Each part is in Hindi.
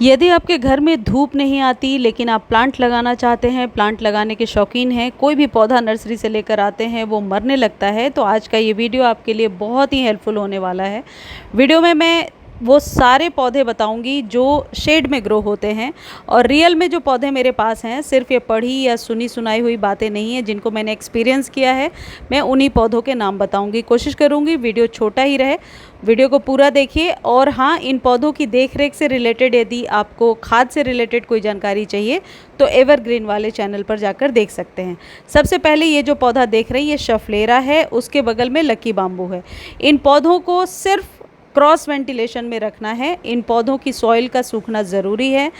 यदि आपके घर में धूप नहीं आती लेकिन आप प्लांट लगाना चाहते हैं, प्लांट लगाने के शौकीन हैं, कोई भी पौधा नर्सरी से लेकर आते हैं वो मरने लगता है, तो आज का ये वीडियो आपके लिए बहुत ही हेल्पफुल होने वाला है। वीडियो में मैं वो सारे पौधे बताऊंगी जो शेड में ग्रो होते हैं, और रियल में जो पौधे मेरे पास हैं, सिर्फ ये पढ़ी या सुनी सुनाई हुई बातें नहीं हैं, जिनको मैंने एक्सपीरियंस किया है। मैं उन्हीं पौधों के नाम बताऊंगी। कोशिश करूंगी वीडियो छोटा ही रहे, वीडियो को पूरा देखिए। और हाँ, इन पौधों की देखरेख से रिलेटेड यदि आपको खाद से रिलेटेड कोई जानकारी चाहिए तो एवरग्रीन वाले चैनल पर जाकर देख सकते हैं। सबसे पहले ये जो पौधा देख रहे हैं ये शफलेरा है, उसके बगल में लकी बाम्बू है। इन पौधों को सिर्फ क्रॉस वेंटिलेशन में रखना है। इन पौधों की सॉइल का सूखना ज़रूरी है।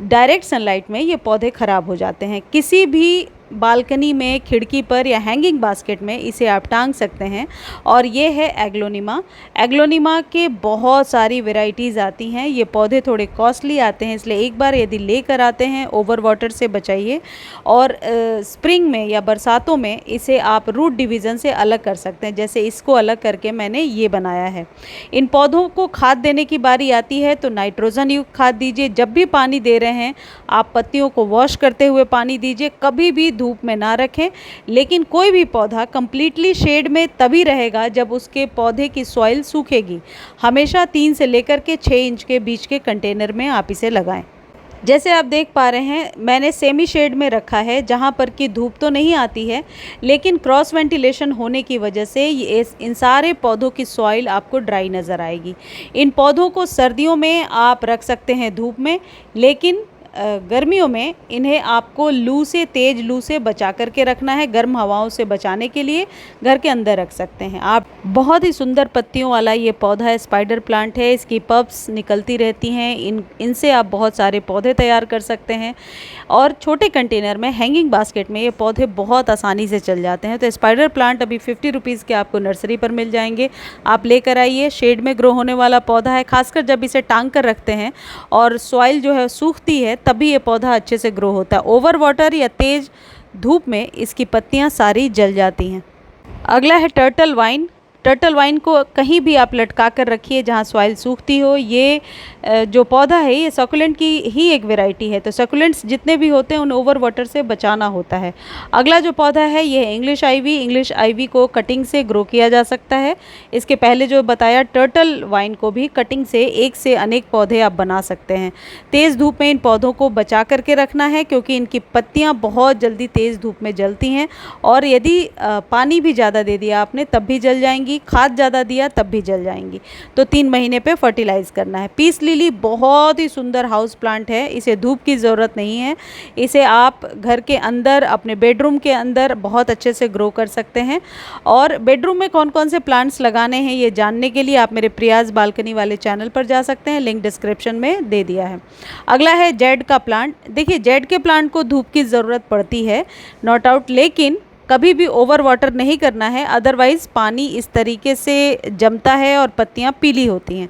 डायरेक्ट सनलाइट में ये पौधे ख़राब हो जाते हैं। किसी भी बालकनी में, खिड़की पर या हैंगिंग बास्केट में इसे आप टांग सकते हैं। और ये है एग्लोनिमा। एग्लोनिमा के बहुत सारी वैरायटीज़ आती हैं। ये पौधे थोड़े कॉस्टली आते हैं, इसलिए एक बार यदि लेकर आते हैं ओवर वाटर से बचाइए। और स्प्रिंग में या बरसातों में इसे आप रूट डिवीज़न से अलग कर सकते हैं, जैसे इसको अलग करके मैंने ये बनाया है। इन पौधों को खाद देने की बारी आती है तो नाइट्रोजन युक्त खाद दीजिए। जब भी पानी दे रहे हैं आप पत्तियों को वॉश करते हुए पानी दीजिए, कभी भी धूप में ना रखें। लेकिन कोई भी पौधा कंप्लीटली शेड में तभी रहेगा जब उसके पौधे की सॉइल सूखेगी। हमेशा 3 से लेकर के 6 इंच के बीच के कंटेनर में आप इसे लगाएं। जैसे आप देख पा रहे हैं मैंने सेमी शेड में रखा है, जहाँ पर कि धूप तो नहीं आती है, लेकिन क्रॉस वेंटिलेशन होने की वजह से इन सारे पौधों की सॉइल आपको ड्राई नज़र आएगी। इन पौधों को सर्दियों में आप रख सकते हैं धूप में, लेकिन गर्मियों में इन्हें आपको लू से, तेज़ लू से बचा करके रखना है। गर्म हवाओं से बचाने के लिए घर के अंदर रख सकते हैं आप। बहुत ही सुंदर पत्तियों वाला ये पौधा है, स्पाइडर प्लांट है। इसकी पप्स निकलती रहती हैं। इनसे आप बहुत सारे पौधे तैयार कर सकते हैं। और छोटे कंटेनर में, हैंगिंग बास्केट में ये पौधे बहुत आसानी से चल जाते हैं। तो स्पाइडर प्लांट अभी 50 रुपीज़ के आपको नर्सरी पर मिल जाएंगे। आप लेकर आइए। शेड में ग्रो होने वाला पौधा है, खासकर जब इसे टांग कर रखते हैं और सॉइल जो है सूखती है तभी ये पौधा अच्छे से ग्रो होता है। ओवर वाटर या तेज़ धूप में इसकी पत्तियां सारी जल जाती हैं। अगला है टर्टल वाइन। टर्टल वाइन को कहीं भी आप लटका कर रखिए जहाँ सॉइल सूखती हो। ये जो पौधा है ये सकुलेंट की ही एक वैरायटी है, तो सकुलेंट्स जितने भी होते हैं उन्हें ओवर वाटर से बचाना होता है। अगला जो पौधा है ये है इंग्लिश आइवी। इंग्लिश आइवी को कटिंग से ग्रो किया जा सकता है। इसके पहले जो बताया टर्टल वाइन को भी कटिंग से एक से अनेक पौधे आप बना सकते हैं। तेज़ धूप में इन पौधों को बचा करके रखना है, क्योंकि इनकी पत्तियाँ बहुत जल्दी तेज़ धूप में जलती हैं। और यदि पानी भी ज़्यादा दे दिया आपने तब भी जल जाएंगी, खाद ज़्यादा दिया तब भी जल जाएंगी। तो 3 महीने पे फर्टिलाइज़ करना है। पीस लिली बहुत ही सुंदर हाउस प्लांट है। इसे धूप की ज़रूरत नहीं है। इसे आप घर के अंदर, अपने बेडरूम के अंदर बहुत अच्छे से ग्रो कर सकते हैं। और बेडरूम में कौन कौन से प्लांट्स लगाने हैं ये जानने के लिए आप मेरे प्रियाज बालकनी वाले चैनल पर जा सकते हैं, लिंक डिस्क्रिप्शन में दे दिया है। अगला है जेड का प्लांट। देखिए, जेड के प्लांट को धूप की ज़रूरत पड़ती है, नॉट आउट, लेकिन कभी भी ओवर वाटर नहीं करना है, अदरवाइज़ पानी इस तरीके से जमता है और पत्तियां पीली होती हैं।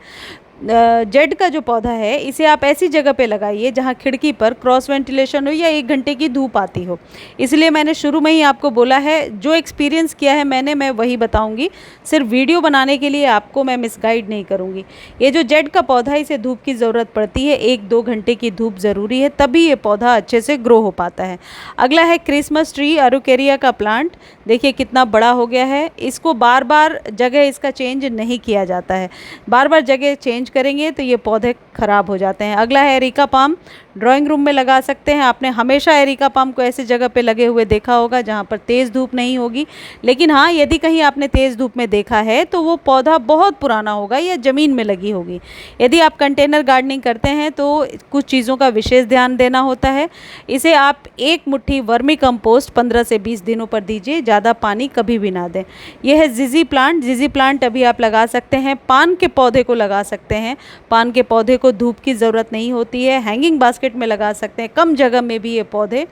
जेड का जो पौधा है इसे आप ऐसी जगह पे लगाइए जहाँ खिड़की पर क्रॉस वेंटिलेशन हो या 1 घंटे की धूप आती हो। इसलिए मैंने शुरू में ही आपको बोला है, जो एक्सपीरियंस किया है मैं वही बताऊंगी। सिर्फ वीडियो बनाने के लिए आपको मैं मिसगाइड नहीं करूंगी। ये जो जेड का पौधा है इसे धूप की ज़रूरत पड़ती है, 1-2 घंटे की धूप ज़रूरी है, तभी ये पौधा अच्छे से ग्रो हो पाता है। अगला है क्रिसमस ट्री, अरुकेरिया का प्लांट। देखिए कितना बड़ा हो गया है। इसको बार बार जगह इसका चेंज नहीं किया जाता है। बार बार जगह चेंज करेंगे तो ये पौधे ख़राब हो जाते हैं। अगला है एरिका पाम। ड्राइंग रूम में लगा सकते हैं। आपने हमेशा एरिका पाम को ऐसी जगह पे लगे हुए देखा होगा जहाँ पर तेज़ धूप नहीं होगी। लेकिन हाँ, यदि कहीं आपने तेज़ धूप में देखा है तो वो पौधा बहुत पुराना होगा या ज़मीन में लगी होगी। यदि आप कंटेनर गार्डनिंग करते हैं तो कुछ चीज़ों का विशेष ध्यान देना होता है। इसे आप 1 मुट्ठी वर्मी कंपोस्ट 15 से 20 दिनों पर दीजिए, ज़्यादा पानी कभी भी ना दें। यह है जिजी प्लांट। जिजी प्लांट अभी आप लगा सकते हैं। पान के पौधे को लगा सकते हैं। पान के पौधे को धूप की ज़रूरत नहीं होती है, हैंगिंग बास्केट में लगा सकते हैं। कम जगह में भी ये पौधे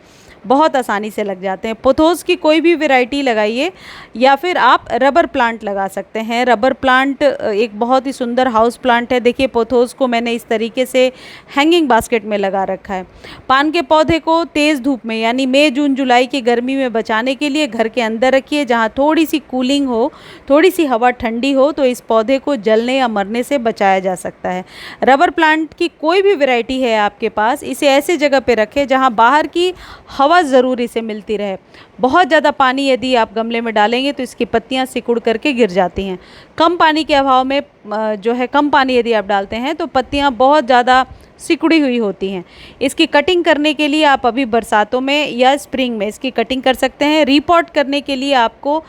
बहुत आसानी से लग जाते हैं। पोथोस की कोई भी वैरायटी लगाइए या फिर आप रबर प्लांट लगा सकते हैं। रबर प्लांट एक बहुत ही सुंदर हाउस प्लांट है। देखिए पोथोस को मैंने इस तरीके से हैंगिंग बास्केट में लगा रखा है। पान के पौधे को तेज़ धूप में यानी मई जून जुलाई की गर्मी में बचाने के लिए घर के अंदर रखिए, जहाँ थोड़ी सी कूलिंग हो, थोड़ी सी हवा ठंडी हो, तो इस पौधे को जलने या मरने से बचाया जा सकता है। रबर प्लांट की कोई भी वैरायटी है आपके पास, इसे ऐसे जगह पे रखें जहाँ बाहर की हवा ज़रूर इसे मिलती रहे। बहुत ज़्यादा पानी यदि आप गमले में डालेंगे तो इसकी पत्तियां सिकुड़ करके गिर जाती हैं। कम पानी के अभाव में कम पानी यदि आप डालते हैं तो पत्तियां बहुत ज़्यादा सिकुड़ी हुई होती हैं। इसकी कटिंग करने के लिए आप अभी बरसातों में या स्प्रिंग में इसकी कटिंग कर सकते हैं। रीपॉट करने के लिए आपको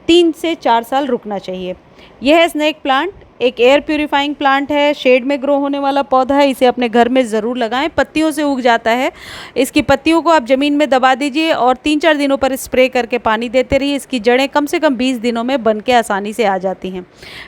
3 से 4 साल रुकना चाहिए। यह है स्नेक प्लांट, एक एयर प्यूरिफाइंग प्लांट है, शेड में ग्रो होने वाला पौधा है। इसे अपने घर में ज़रूर लगाएं, पत्तियों से उग जाता है। इसकी पत्तियों को आप ज़मीन में दबा दीजिए और 3-4 दिनों पर स्प्रे करके पानी देते रहिए। इसकी जड़ें कम से कम 20 दिनों में बन के आसानी से आ जाती हैं।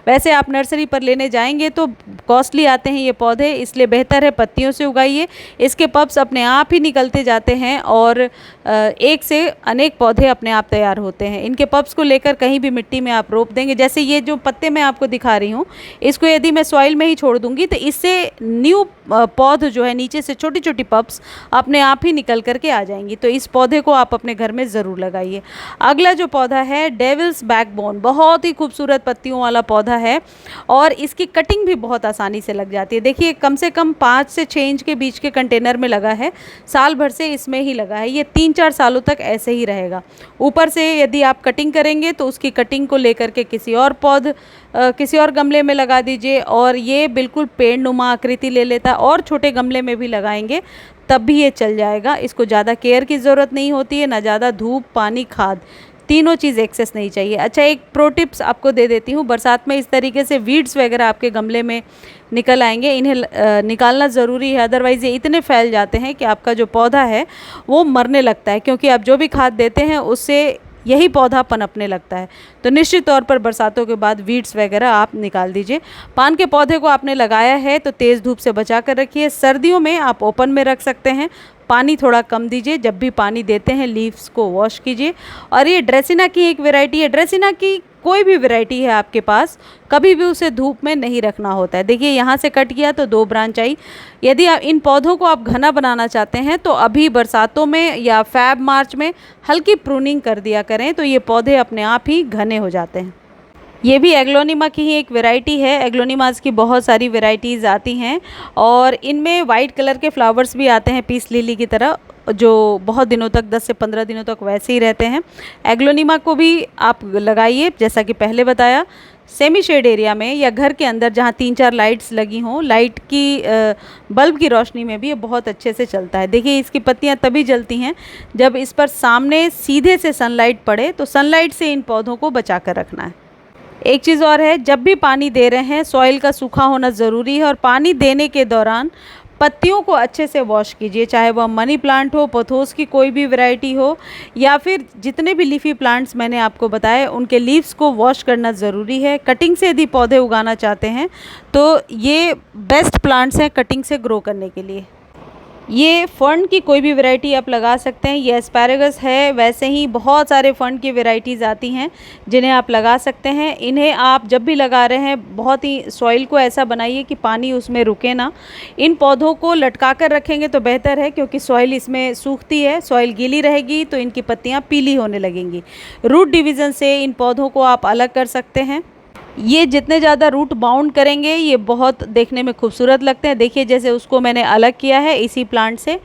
वैसे आप नर्सरी पर लेने जाएंगे तो कॉस्टली आते हैं ये पौधे, इसलिए बेहतर है पत्तियों से उगाइए। इसके पप्स अपने आप ही निकलते जाते हैं और एक से अनेक पौधे अपने आप तैयार होते हैं। इनके पप्स को लेकर कहीं भी मिट्टी में आप रोप देंगे, जैसे ये जो पत्ते मैं आपको दिखा रही हूँ, इसको यदि मैं सॉइल में ही छोड़ दूंगी तो इससे न्यू पौध जो है नीचे से छोटी छोटी पप्स अपने आप ही निकल करके आ जाएंगी। तो इस पौधे को आप अपने घर में ज़रूर लगाइए। अगला जो पौधा है डेविल्स बैकबोन, बहुत ही खूबसूरत पत्तियों वाला पौधा है और इसकी कटिंग भी बहुत आसानी से लग जाती है। देखिए कम से कम 5 से 6 इंच के बीच के कंटेनर में लगा है, साल भर से इसमें ही लगा है। ये 3-4 सालों तक ऐसे ही रहेगा। ऊपर से यदि आप कटिंग करेंगे तो उसकी कटिंग को लेकर के किसी और गमले में लगा दीजिए और ये बिल्कुल पेड़ नुमा आकृति ले लेता है। और छोटे गमले में भी लगाएंगे तब भी ये चल जाएगा। इसको ज़्यादा केयर की ज़रूरत नहीं होती है, ना ज़्यादा धूप, पानी, खाद, तीनों चीज़ एक्सेस नहीं चाहिए। अच्छा, एक प्रो टिप्स आपको दे देती हूँ। बरसात में इस तरीके से वीड्स वगैरह आपके गमले में निकल आएंगे, इन्हें निकालना ज़रूरी है, अदरवाइज़ ये इतने फैल जाते हैं कि आपका जो पौधा है वो मरने लगता है, क्योंकि आप जो भी खाद देते हैं उससे यही पौधा पनपने लगता है। तो निश्चित तौर पर बरसातों के बाद वीड्स वगैरह आप निकाल दीजिए। पान के पौधे को आपने लगाया है तो तेज़ धूप से बचा कर रखिए। सर्दियों में आप ओपन में रख सकते हैं। पानी थोड़ा कम दीजिए, जब भी पानी देते हैं लीव्स को वॉश कीजिए। और ये ड्रेसिना की एक वैरायटी है, ड्रेसिना की कोई भी वैरायटी है आपके पास, कभी भी उसे धूप में नहीं रखना होता है। देखिए यहाँ से कट गया तो 2 ब्रांच आई। यदि आप इन पौधों को आप घना बनाना चाहते हैं तो अभी बरसातों में या फैब मार्च में हल्की प्रूनिंग कर दिया करें, तो ये पौधे अपने आप ही घने हो जाते हैं। ये भी एग्लोनिमा की ही एक वैरायटी है। एग्लोनिमास की बहुत सारी वैरायटीज़ आती हैं और इनमें वाइट कलर के फ्लावर्स भी आते हैं पीस लिली की तरह, जो बहुत दिनों तक 10 से 15 दिनों तक वैसे ही रहते हैं। एग्लोनिमा को भी आप लगाइए, जैसा कि पहले बताया, सेमी शेड एरिया में या घर के अंदर जहाँ 3-4 लाइट्स लगी हों। लाइट की बल्ब की रोशनी में भी ये बहुत अच्छे से चलता है। देखिए इसकी पत्तियाँ तभी जलती हैं जब इस पर सामने सीधे से सनलाइट पड़े, तो सनलाइट से इन पौधों को बचा कर रखना है। एक चीज़ और है, जब भी पानी दे रहे हैं सॉइल का सूखा होना ज़रूरी है और पानी देने के दौरान पत्तियों को अच्छे से वॉश कीजिए, चाहे वह मनी प्लांट हो, पोथोस की कोई भी वैरायटी हो, या फिर जितने भी लीफी प्लांट्स मैंने आपको बताए उनके लीव्स को वॉश करना ज़रूरी है। कटिंग से यदि पौधे उगाना चाहते हैं तो ये बेस्ट प्लांट्स हैं कटिंग से ग्रो करने के लिए। ये फर्न की कोई भी वैरायटी आप लगा सकते हैं। ये एस्पैरागस है, वैसे ही बहुत सारे फर्न की वैरायटीज़ आती हैं जिन्हें आप लगा सकते हैं। इन्हें आप जब भी लगा रहे हैं बहुत ही सॉइल को ऐसा बनाइए कि पानी उसमें रुके ना। इन पौधों को लटका कर रखेंगे तो बेहतर है, क्योंकि सॉइल इसमें सूखती है। सॉइल गीली रहेगी तो इनकी पत्तियाँ पीली होने लगेंगी। रूट डिवीज़न से इन पौधों को आप अलग कर सकते हैं। ये जितने ज़्यादा रूट बाउंड करेंगे ये बहुत देखने में खूबसूरत लगते हैं। देखिए जैसे उसको मैंने अलग किया है इसी प्लांट से।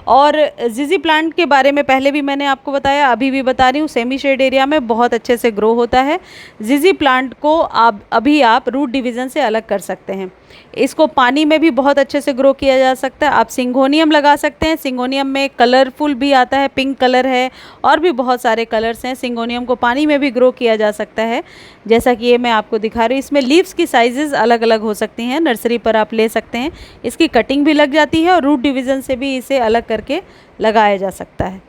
और जिजी प्लांट के बारे में पहले भी मैंने आपको बताया, अभी भी बता रही हूँ, सेमी शेड एरिया में बहुत अच्छे से ग्रो होता है। जिजी प्लांट को आप रूट डिवीज़न से अलग कर सकते हैं। इसको पानी में भी बहुत अच्छे से ग्रो किया जा सकता है। आप सिंगोनियम लगा सकते हैं। सिंगोनियम में कलरफुल भी आता है, पिंक कलर है और भी बहुत सारे कलर्स हैं। सिंगोनियम को पानी में भी ग्रो किया जा सकता है, जैसा कि ये मैं आपको दिखा रही हूँ। इसमें लीव्स की साइजेस अलग अलग हो सकती हैं, नर्सरी पर आप ले सकते हैं। इसकी कटिंग भी लग जाती है और रूट डिवीज़न से भी इसे अलग करके लगाया जा सकता है।